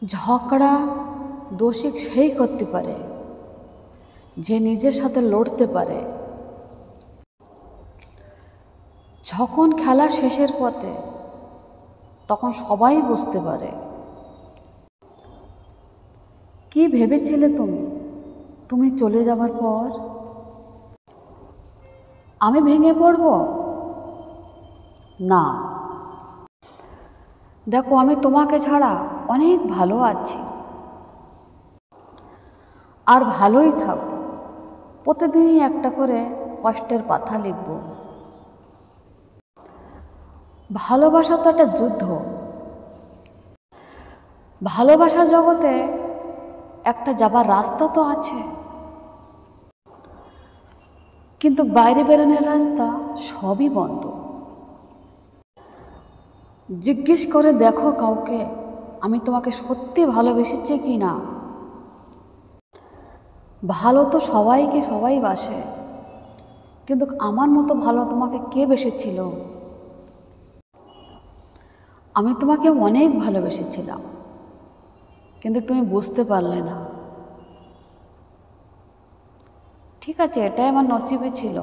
ঝগড়া দোষী সেই করতে পারে যে নিজের সাথে লড়তে পারে। যখন খেলা শেষের পথে তখন সবাই বুঝতে পারে। কি ভেবেছিলে তুমি চলে যাবার পর আমি ভেঙে পড়ব? না, দেখো আমি তোমাকে ছাড়া অনেক ভালো আছি, আর ভালোই থাকব। প্রতিদিনই একটা করে কষ্টের কথা লিখব। ভালোবাসা তো একটা যুদ্ধ। ভালোবাসা জগতে একটা যাবার রাস্তা তো আছে, কিন্তু বাইরে বেরোনোর রাস্তা সবই বন্ধ। জিজ্ঞেস করে দেখো কাউকে আমি তোমাকে সত্যি ভালোবেসেছি কি না। ভালো তো সবাইকে সবাই বাসে, কিন্তু আমার মতো ভালো তোমাকে কে বেসেছিল? আমি তোমাকে অনেক ভালোবেসেছিলাম, কিন্তু তুমি বুঝতে পারলে না। ঠিক আছে, এটাই আমার নসিবে ছিল।